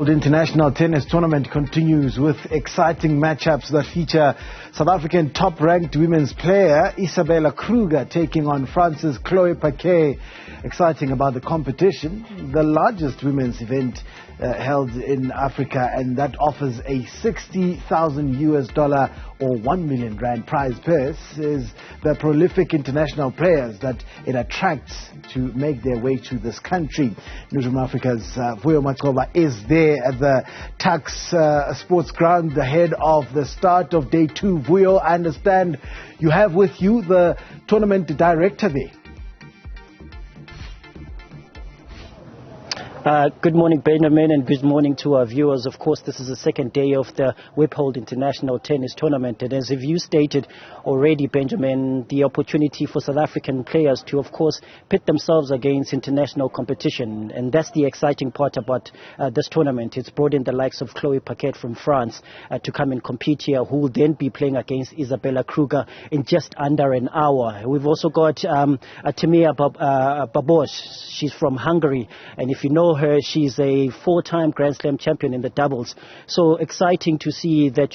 The International Tennis Tournament continues with exciting matchups that feature South African top-ranked women's player Isabella Kruger taking on France's Chloe Paquet. Exciting about the competition, the largest women's event held in Africa, and that offers a $60,000 or 1 million rand prize purse, is the prolific international players that it attracts to make their way to this country. Newzroom Afrika's Vuyo Macoba is there at the Tax Sports Ground ahead of the start of day 2. Vuyo, I understand you have with you the tournament director there. Good morning, Benjamin, and good morning to our viewers. Of course, this is the second day of the Wiphold International Tennis Tournament, and as you stated already, Benjamin, the opportunity for South African players to, of course, pit themselves against international competition, and that's the exciting part about this tournament. It's brought in the likes of Chloe Paquet from France to come and compete here, who will then be playing against Isabella Kruger in just under an hour. We've also got Timea Babosh. She's from Hungary, and if you know her, she's a 4-time Grand Slam champion in the doubles. So exciting to see that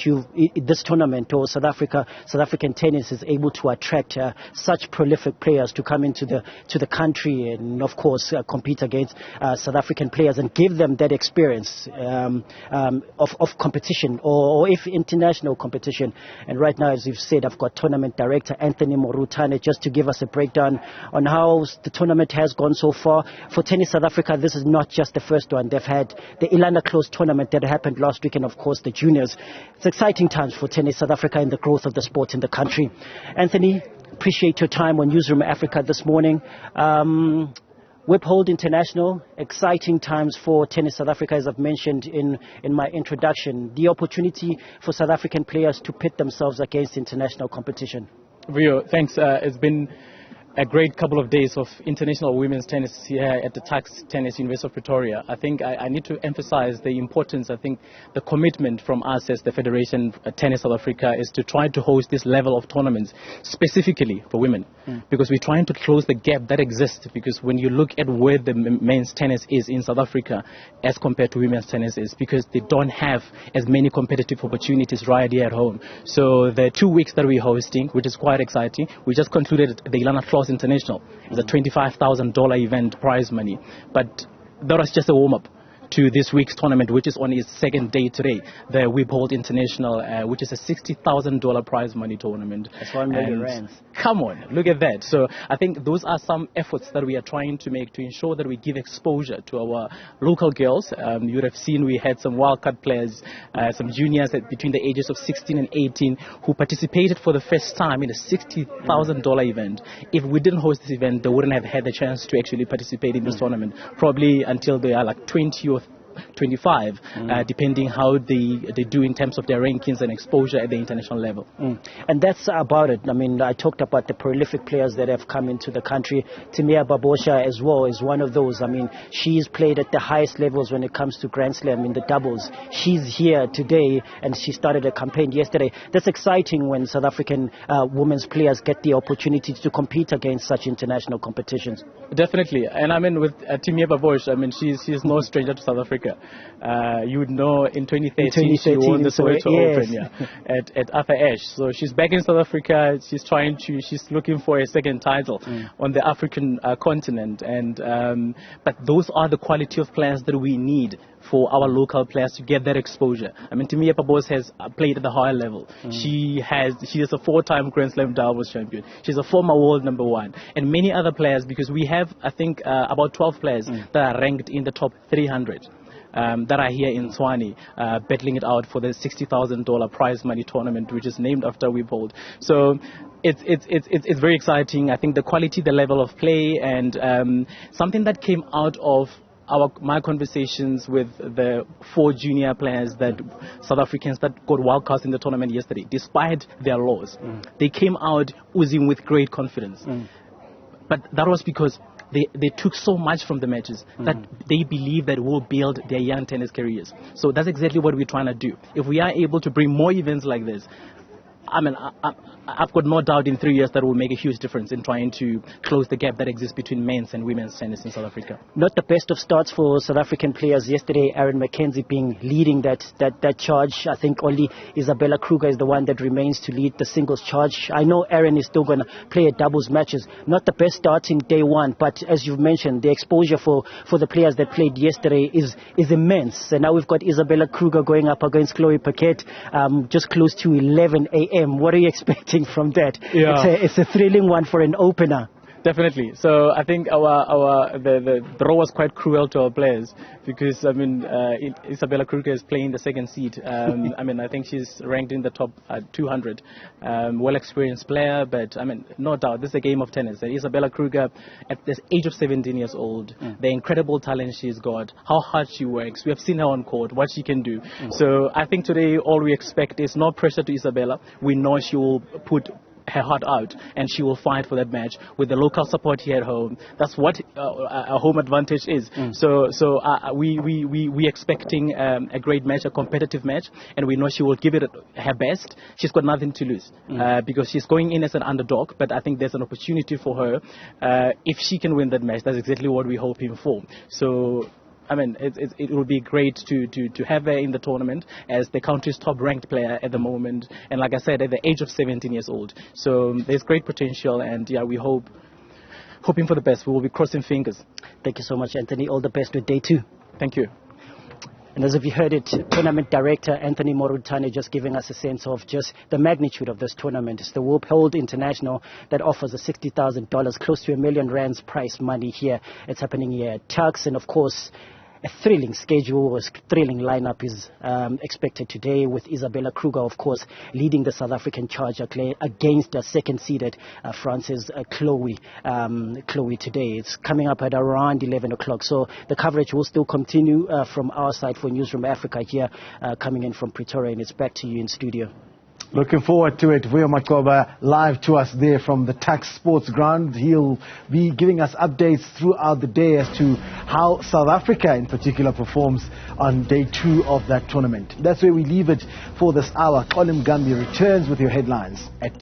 this tournament, or South African tennis, is able to attract such prolific players to come into the country and, of course, compete against South African players and give them that experience of competition, or if international competition. And right now, as you've said, I've got tournament director Anthony Morutane just to give us a breakdown on how the tournament has gone so far. For Tennis South Africa, this is not just the first one. They've had the Ilana Close tournament that happened last week, and of course the juniors. It's exciting times for Tennis South Africa and the growth of the sport in the country. Anthony, appreciate your time on Newzroom Afrika this morning. Wiphold International, exciting times for Tennis South Africa, as I've mentioned in my introduction. The opportunity for South African players to pit themselves against international competition. Vuyo, thanks. It's been a great couple of days of international women's tennis here at the Tax Tennis University of Pretoria. I think I need to emphasize the importance. I think the commitment from us as the Federation Tennis South Africa is to try to host this level of tournaments specifically for women, because we're trying to close the gap that exists. Because when you look at where the men's tennis is in South Africa as compared to women's tennis, is because they don't have as many competitive opportunities right here at home. So the 2 weeks that we're hosting, which is quite exciting, we just concluded the Ilana Close International. It's a $25,000 event prize money, but that was just a warm-up to this week's tournament, which is on its second day today, the Wiphold International, which is a $60,000 prize money tournament. That's 1 million rands. Come on, look at that. So I think those are some efforts that we are trying to make to ensure that we give exposure to our local girls. You would have seen we had some wildcard players, some juniors between the ages of 16 and 18 who participated for the first time in a $60,000 event. If we didn't host this event, they wouldn't have had the chance to actually participate in this tournament, probably until they are like 20 or 25, depending how they do in terms of their rankings and exposure at the international level. And that's about it. I mean, I talked about the prolific players that have come into the country. Timea Babosha as well is one of those. I mean, she's played at the highest levels when it comes to Grand Slam in the doubles. She's here today, and she started a campaign yesterday. That's exciting when South African women's players get the opportunity to compete against such international competitions. Definitely. And I mean, with Timea Babosha, I mean, she's no stranger to South Africa. You would know in 2013 she won the Soweto Open at Arthur Ashe. So she's back in South Africa. She's looking for a second title on the African continent. And but those are the quality of players that we need for our local players to get that exposure. I mean, Timea Babos has played at the higher level. She is a 4-time Grand Slam doubles champion. She's a former world number 1, and many other players, because we have, I think, about 12 players that are ranked in the top 300. That are here in Tshwane, battling it out for the $60,000 prize money tournament, which is named after Wiphold. So it's very exciting. I think the quality, the level of play, and something that came out of my conversations with the 4 junior players, that South Africans that got wildcards in the tournament yesterday, despite their loss, they came out oozing with great confidence. But that was because they took so much from the matches that they believe that will build their young tennis careers. So that's exactly what we're trying to do. If we are able to bring more events like this, I've got no doubt in 3 years that will make a huge difference in trying to close the gap that exists between men's and women's tennis in South Africa. Not the best of starts for South African players yesterday. Aaron McKenzie leading that charge. I think only Isabella Kruger is the one that remains to lead the singles charge. I know Aaron is still going to play at doubles matches. Not the best start in day one, but as you've mentioned, the exposure for the players that played yesterday is immense. And now we've got Isabella Kruger going up against Chloe Paquet just close to 11 a.m. What are you expecting from that? Yeah. It's a thrilling one for an opener. Definitely. So I think the draw was quite cruel to our players because Isabella Kruger is playing the second seed. I think she's ranked in the top 200. Well-experienced player, but no doubt this is a game of tennis. Isabella Kruger, at the age of 17 years old, the incredible talent she's got, how hard she works. We have seen her on court, what she can do. So I think today all we expect is no pressure to Isabella. We know she will put her heart out and she will fight for that match with the local support here at home. That's what a home advantage is. So we expecting a great match, a competitive match, and we know she will give it her best. She's got nothing to lose because she's going in as an underdog, but I think there's an opportunity for her if she can win that match. That's exactly what we're hoping for. So it will be great to have her in the tournament as the country's top-ranked player at the moment. And like I said, at the age of 17 years old. So there's great potential, and yeah, we hoping for the best. We will be crossing fingers. Thank you so much, Anthony. All the best with day 2. Thank you. And as if you heard it, tournament director Anthony Morutane just giving us a sense of just the magnitude of this tournament. It's the Wiphold International that offers a $60,000, close to R1 million prize money here. It's happening here at Tuks, and of course, a thrilling schedule, a thrilling lineup is expected today with Isabella Kruger, of course, leading the South African charge against the second-seeded France's Chloe today. It's coming up at around 11 o'clock. So the coverage will still continue from our side for Newzroom Afrika here, coming in from Pretoria, and it's back to you in studio. Looking forward to it. Vuyo Macoba live to us there from the Tuks Sports Ground. He'll be giving us updates throughout the day as to how South Africa in particular performs on day 2 of that tournament. That's where we leave it for this hour. Colin Gumby returns with your headlines at